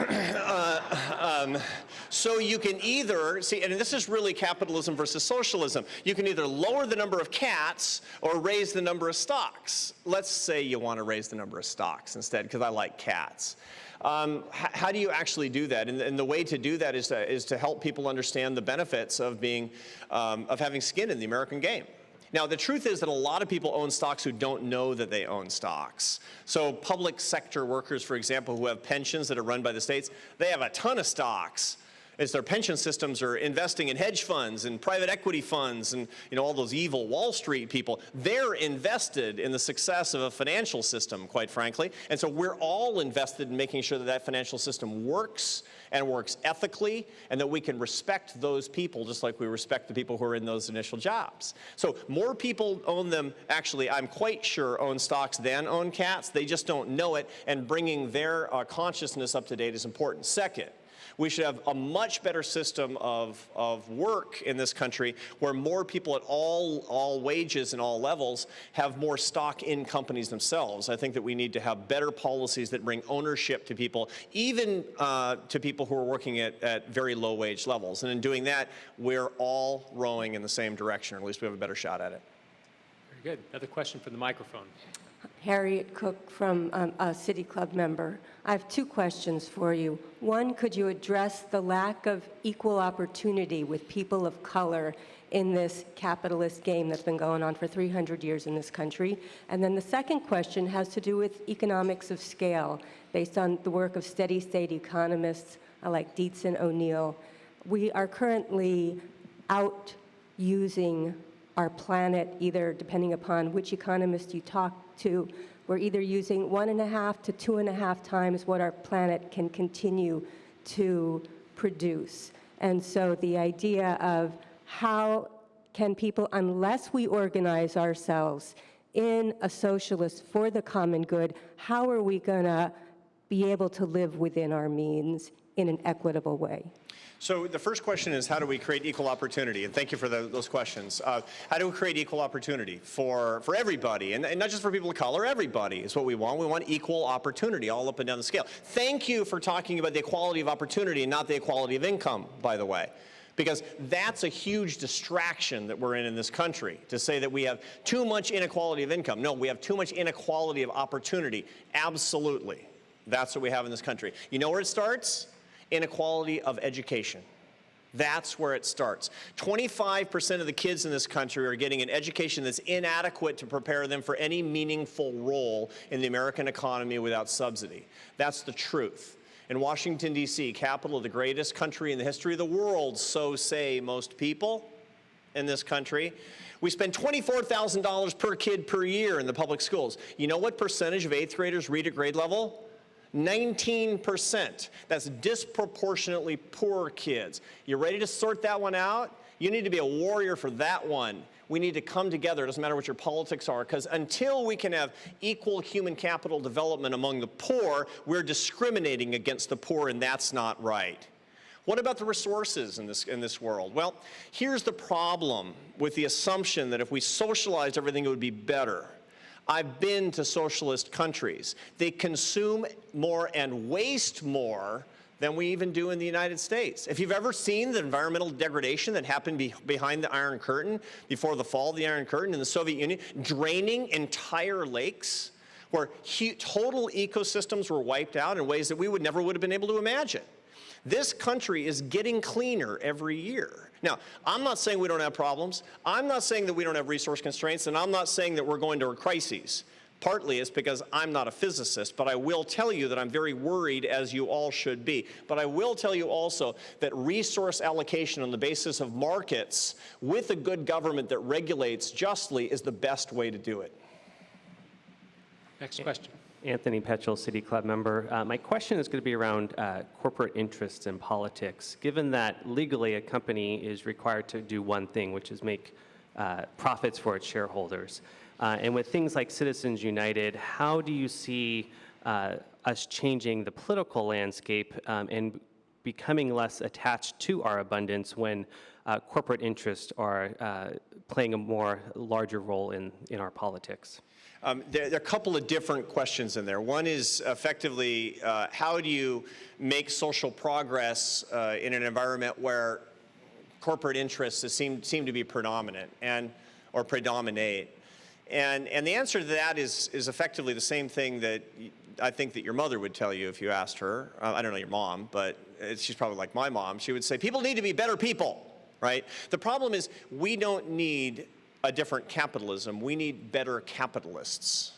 So you can either, see, and this is really capitalism versus socialism. You can either lower the number of cats or raise the number of stocks. Let's say you want to raise the number of stocks instead, because I like cats. How do you actually do that? And the way to do that is to help people understand the benefits of having skin in the American game. Now, the truth is that a lot of people own stocks who don't know that they own stocks. So public sector workers, for example, who have pensions that are run by the states, they have a ton of stocks. as their pension systems are investing in hedge funds and private equity funds and all those evil Wall Street people. They're invested in the success of a financial system, quite frankly. And so we're all invested in making sure that that financial system works and works ethically, and that we can respect those people just like we respect the people who are in those initial jobs. So more people own them, actually, I'm quite sure, own stocks than own cats. They just don't know it, and bringing their consciousness up to date is important. Second, we should have a much better system of work in this country where more people at all wages and all levels have more stock in companies themselves. I think that we need to have better policies that bring ownership to people, even to people who are working at very low wage levels. And in doing that, we're all rowing in the same direction, or at least we have a better shot at it. Very good. Another question from the microphone. Harriet Cook from a City Club member. I have two questions for you. One, could you address the lack of equal opportunity with people of color in this capitalist game that's been going on for 300 years in this country? And then the second question has to do with economics of scale, based on the work of steady-state economists like Dietz and O'Neill. We are currently out using our planet, either depending upon which economist you talk to, we're either using 1.5 to 2.5 times what our planet can continue to produce. And so the idea of how can people, unless we organize ourselves in a socialist for the common good, how are we going to be able to live within our means in an equitable way? So the first question is, how do we create equal opportunity? And thank you for those questions. How do we create equal opportunity for everybody? And not just for people of color, everybody is what we want. We want equal opportunity all up and down the scale. Thank you for talking about the equality of opportunity and not the equality of income, by the way. Because that's a huge distraction that we're in this country, to say that we have too much inequality of income. No, we have too much inequality of opportunity. Absolutely. That's what we have in this country. You know where it starts? Inequality of education. That's where it starts. 25% of the kids in this country are getting an education that's inadequate to prepare them for any meaningful role in the American economy without subsidy. That's the truth. In Washington, D.C., capital of the greatest country in the history of the world, so say most people in this country, we spend $24,000 per kid per year in the public schools. You know what percentage of 8th graders read at grade level? 19%. That's disproportionately poor kids. You ready to sort that one out? You need to be a warrior for that one. We need to come together. It doesn't matter what your politics are, because until we can have equal human capital development among the poor, we're discriminating against the poor, and that's not right. What about the resources in this world? Well, here's the problem with the assumption that if we socialized everything, it would be better. I've been to socialist countries. They consume more and waste more than we even do in the United States. If you've ever seen the environmental degradation that happened behind the Iron Curtain, before the fall of the Iron Curtain in the Soviet Union, draining entire lakes, where total ecosystems were wiped out in ways that we never would have been able to imagine. This country is getting cleaner every year. Now, I'm not saying we don't have problems. I'm not saying that we don't have resource constraints, and I'm not saying that we're going to crises. Partly it's because I'm not a physicist, but I will tell you that I'm very worried, as you all should be. But I will tell you also that resource allocation on the basis of markets with a good government that regulates justly is the best way to do it. Next question. Anthony Petrole, City Club member. My question is going to be around corporate interests in politics. Given that legally a company is required to do one thing, which is make profits for its shareholders, and with things like Citizens United, how do you see us changing the political landscape and becoming less attached to our abundance when corporate interests are playing a larger role in our politics? There are a couple of different questions in there. One is effectively, how do you make social progress in an environment where corporate interests seem to be predominant or predominate? And the answer to that is effectively the same thing that I think that your mother would tell you if you asked her. I don't know your mom, but she's probably like my mom. She would say, people need to be better people, right? The problem is we don't need a different capitalism. We need better capitalists.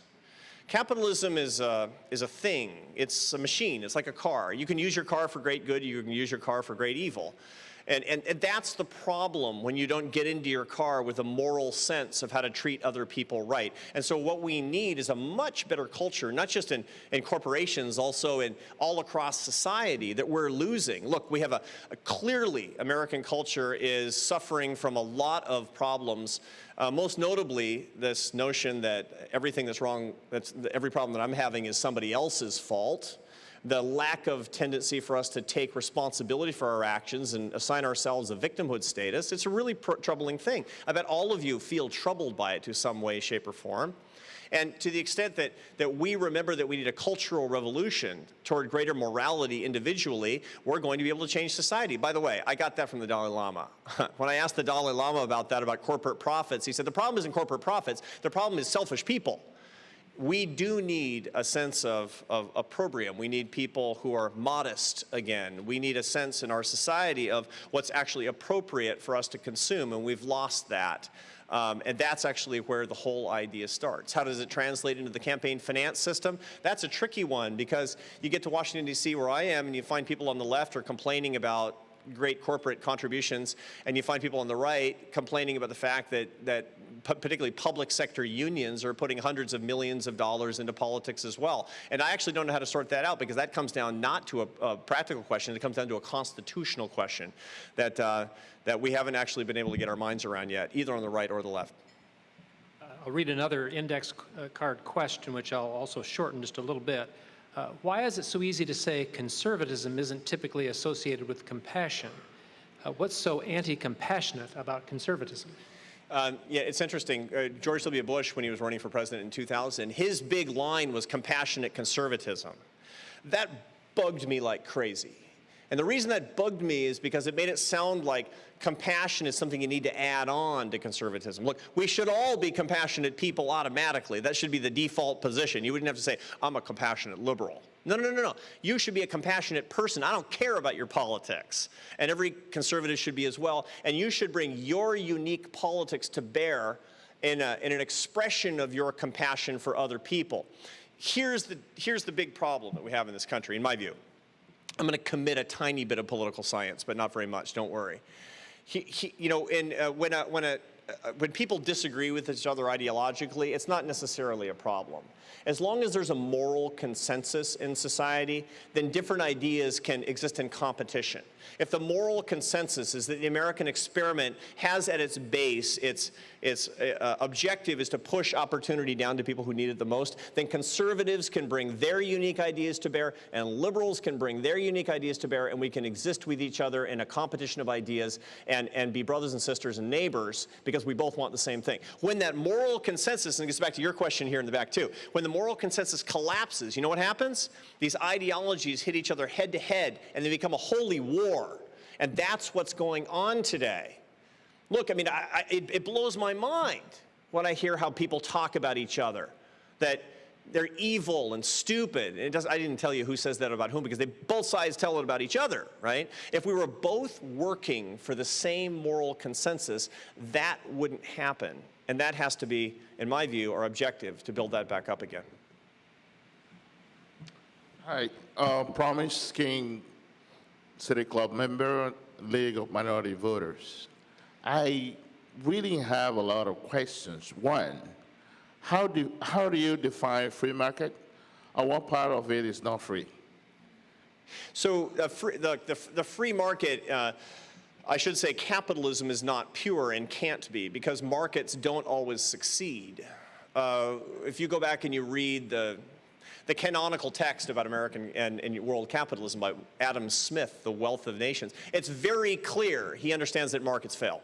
Capitalism is a thing. It's a machine. It's like a car. You can use your car for great good. You can use your car for great evil. And that's the problem when you don't get into your car with a moral sense of how to treat other people right. And so what we need is a much better culture, not just in corporations, also in all across society that we're losing. Look, we have a clearly American culture is suffering from a lot of problems, most notably this notion that everything that's wrong, every problem that I'm having is somebody else's fault. The lack of tendency for us to take responsibility for our actions and assign ourselves a victimhood status, it's a really troubling thing. I bet all of you feel troubled by it to some way, shape, or form. And to the extent that we remember that we need a cultural revolution toward greater morality individually, we're going to be able to change society. By the way, I got that from the Dalai Lama. When I asked the Dalai Lama about that, about corporate profits, he said the problem isn't corporate profits, the problem is selfish people. We do need a sense of opprobrium. We need people who are modest again. We need a sense in our society of what's actually appropriate for us to consume, and we've lost that. And that's actually where the whole idea starts. How does it translate into the campaign finance system? That's a tricky one because you get to Washington, D.C., where I am, and you find people on the left are complaining about great corporate contributions, and you find people on the right complaining about the fact that particularly public sector unions are putting hundreds of millions of dollars into politics as well. And I actually don't know how to sort that out because that comes down not to a practical question, it comes down to a constitutional question that we haven't actually been able to get our minds around yet, either on the right or the left. I'll read another index card question, which I'll also shorten just a little bit. Why is it so easy to say conservatism isn't typically associated with compassion? What's so anti-compassionate about conservatism? Yeah, it's interesting. George W. Bush, when he was running for president in 2000, his big line was compassionate conservatism. That bugged me like crazy. And the reason that bugged me is because it made it sound like compassion is something you need to add on to conservatism. Look, we should all be compassionate people automatically. That should be the default position. You wouldn't have to say, I'm a compassionate liberal. No. You should be a compassionate person. I don't care about your politics. And every conservative should be as well. And you should bring your unique politics to bear in an expression of your compassion for other people. Here's the big problem that we have in this country, in my view. I'm going to commit a tiny bit of political science, but not very much, don't worry. When people disagree with each other ideologically, it's not necessarily a problem. As long as there's a moral consensus in society, then different ideas can exist in competition. If the moral consensus is that the American experiment has at its base, its objective is to push opportunity down to people who need it the most, then conservatives can bring their unique ideas to bear, and liberals can bring their unique ideas to bear, and we can exist with each other in a competition of ideas and be brothers and sisters and neighbors because we both want the same thing. When that moral consensus, and it gets back to your question here in the back too, when the moral consensus collapses, you know what happens? These ideologies hit each other head to head, and they become a holy war. And that's what's going on today. Look, I mean, it blows my mind when I hear how people talk about each other, that they're evil and stupid. I didn't tell you who says that about whom, because both sides tell it about each other, right? If we were both working for the same moral consensus, that wouldn't happen. And that has to be, in my view, our objective, to build that back up again. Hi, Promise King City Club member, League of Minority Voters. I really have a lot of questions. One, how do you define free market? And what part of it is not free? So the free market, I should say capitalism is not pure and can't be, because markets don't always succeed. If you go back and you read the canonical text about American and world capitalism by Adam Smith, The Wealth of Nations, it's very clear he understands that markets fail.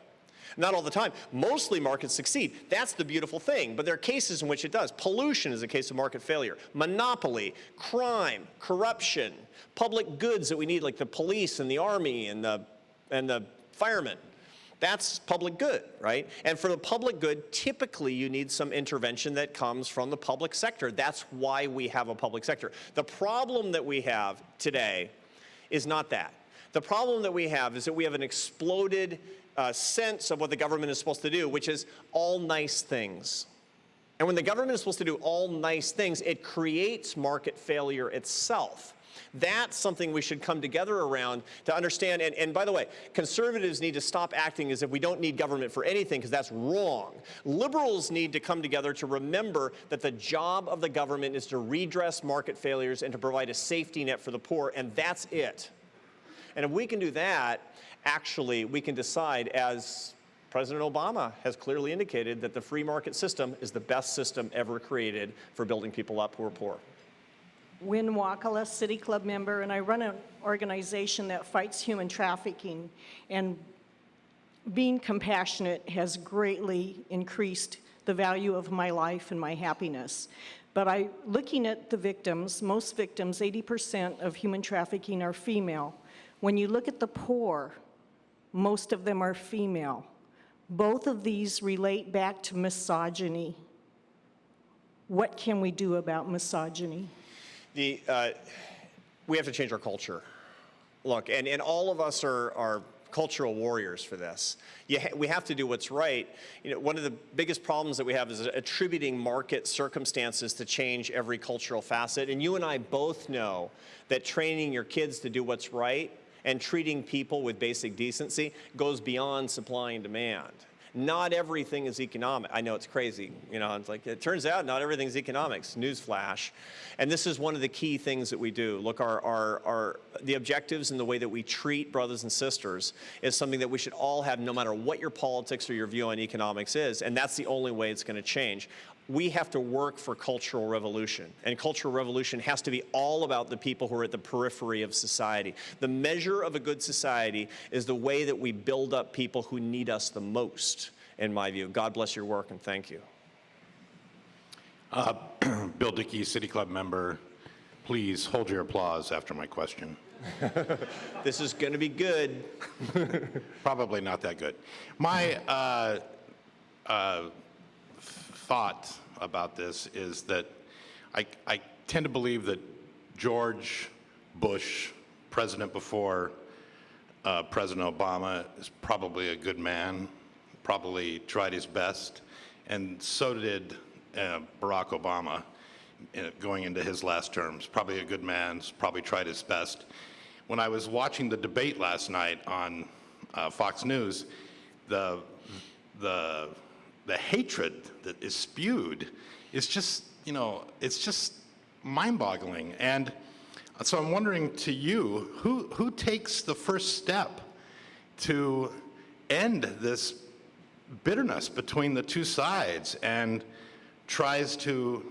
Not all the time. Mostly markets succeed. That's the beautiful thing. But there are cases in which it does. Pollution is a case of market failure. Monopoly, crime, corruption, public goods that we need, like the police and the army and the firemen. That's public good, right? And for the public good, typically you need some intervention that comes from the public sector. That's why we have a public sector. The problem that we have today is not that. The problem that we have is that we have an exploded sense of what the government is supposed to do, which is all nice things. And when the government is supposed to do all nice things, it creates market failure itself. That's something we should come together around to understand. And by the way, conservatives need to stop acting as if we don't need government for anything, because that's wrong. Liberals need to come together to remember that the job of the government is to redress market failures and to provide a safety net for the poor, and that's it. And if we can do that, actually, we can decide, as President Obama has clearly indicated, that the free market system is the best system ever created for building people up who are poor. Win Wakala, City Club member, and I run an organization that fights human trafficking. And being compassionate has greatly increased the value of my life and my happiness. But looking at the victims, most victims, 80% of human trafficking are female. When you look at the poor, most of them are female. Both of these relate back to misogyny. What can we do about misogyny? We have to change our culture. Look, and all of us are cultural warriors for this. We have to do what's right. You know, one of the biggest problems that we have is attributing market circumstances to change every cultural facet. And you and I both know that training your kids to do what's right and treating people with basic decency goes beyond supply and demand. Not everything is economic. I know it's crazy. You know, it's like, it turns out not everything's economics. Newsflash. And this is one of the key things that we do. Look, the objectives and the way that we treat brothers and sisters is something that we should all have, no matter what your politics or your view on economics is. And that's the only way it's going to change. We have to work for cultural revolution. And cultural revolution has to be all about the people who are at the periphery of society. The measure of a good society is the way that we build up people who need us the most, in my view. God bless your work, and thank you. Bill Dickey, City Club member. Please hold your applause after my question. This is going to be good. Probably not that good. My thought about this is that I tend to believe that George Bush, president before President Obama, is probably a good man, probably tried his best, and so did Barack Obama going into his last terms. Probably a good man, probably tried his best. When I was watching the debate last night on Fox News, the hatred that is spewed is just, you know, it's just mind-boggling. And so I'm wondering to you, who takes the first step to end this bitterness between the two sides and tries to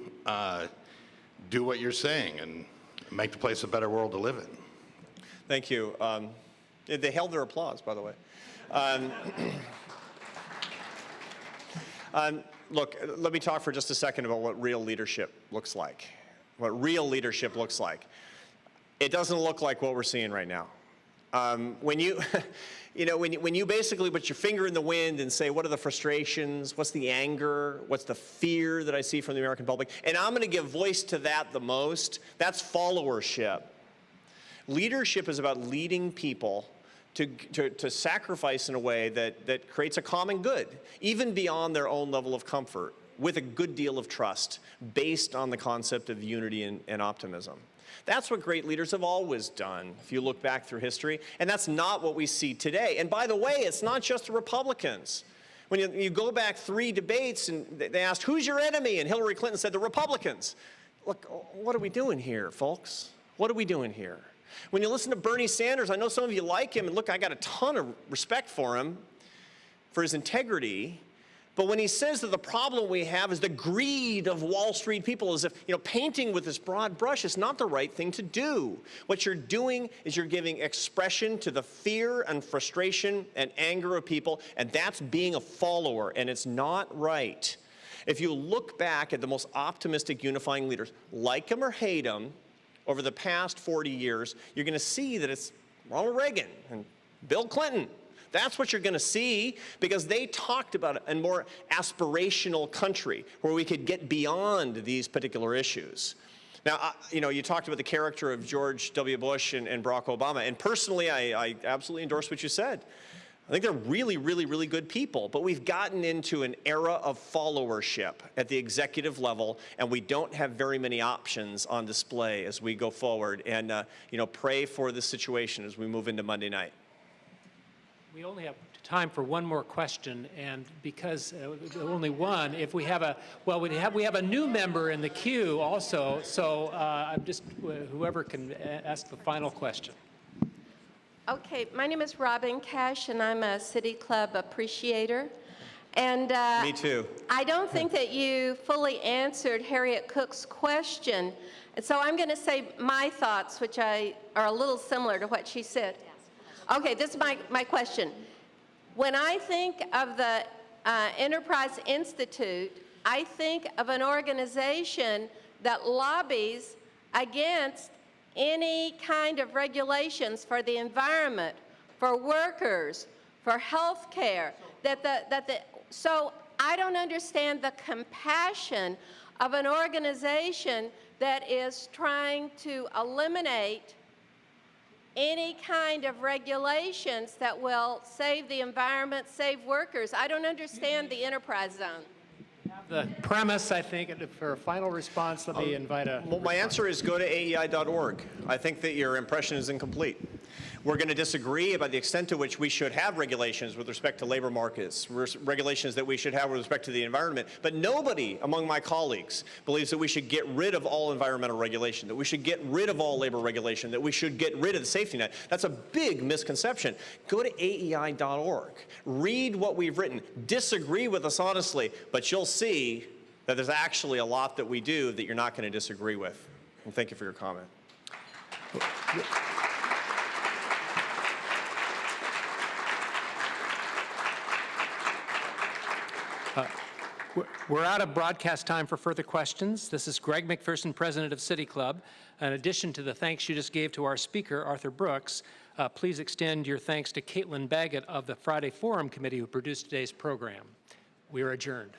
do what you're saying and make the place a better world to live in? Thank you. They held their applause, by the way. Look, let me talk for just a second about what real leadership looks like. What real leadership looks like. It doesn't look like what we're seeing right now. When you, when you basically put your finger in the wind and say, what are the frustrations? What's the anger? What's the fear that I see from the American public? And I'm going to give voice to that the most. That's followership. Leadership is about leading people to sacrifice in a way that creates a common good, even beyond their own level of comfort, with a good deal of trust, based on the concept of unity and optimism. That's what great leaders have always done, if you look back through history, and that's not what we see today. And by the way, it's not just the Republicans. When you go back 3 debates, and they asked, who's your enemy? And Hillary Clinton said, the Republicans. Look, what are we doing here, folks? What are we doing here? When you listen to Bernie Sanders, I know some of you like him, and look, I got a ton of respect for him, for his integrity. But when he says that the problem we have is the greed of Wall Street people, as if, painting with this broad brush is not the right thing to do. What you're doing is you're giving expression to the fear and frustration and anger of people, and that's being a follower, and it's not right. If you look back at the most optimistic unifying leaders, like them or hate them, over the past 40 years, you're going to see that it's Ronald Reagan and Bill Clinton. That's what you're going to see, because they talked about a more aspirational country where we could get beyond these particular issues. Now, you talked about the character of George W. Bush and Barack Obama, and personally, I absolutely endorse what you said. I think they're really, really, really good people, but we've gotten into an era of followership at the executive level, and we don't have very many options on display as we go forward. And, pray for this situation as we move into Monday night. We only have time for one more question, and because only one, if we have a, well, we have a new member in the queue also, so I'm just, whoever can ask the final question. Okay, my name is Robin Cash, and I'm a City Club appreciator. And Me too. I don't think that you fully answered Harriet Cook's question, and so I'm going to say my thoughts, which are a little similar to what she said. Okay, this is my question. When I think of the Enterprise Institute, I think of an organization that lobbies against any kind of regulations for the environment, for workers, for health care. So I don't understand the compassion of an organization that is trying to eliminate any kind of regulations that will save the environment, save workers. I don't understand the enterprise zone. The premise, I think, for a final response, let me invite a... Well, my answer is go to aei.org. I think that your impression is incomplete. We're going to disagree about the extent to which we should have regulations with respect to labor markets, regulations that we should have with respect to the environment, but nobody among my colleagues believes that we should get rid of all environmental regulation, that we should get rid of all labor regulation, that we should get rid of the safety net. That's a big misconception. Go to aei.org. Read what we've written. Disagree with us honestly, but you'll see that there's actually a lot that we do that you're not going to disagree with. And thank you for your comment. We're out of broadcast time for further questions. This is Greg McPherson, President of City Club. In addition to the thanks you just gave to our speaker, Arthur Brooks, please extend your thanks to Caitlin Baggett of the Friday Forum Committee who produced today's program. We are adjourned.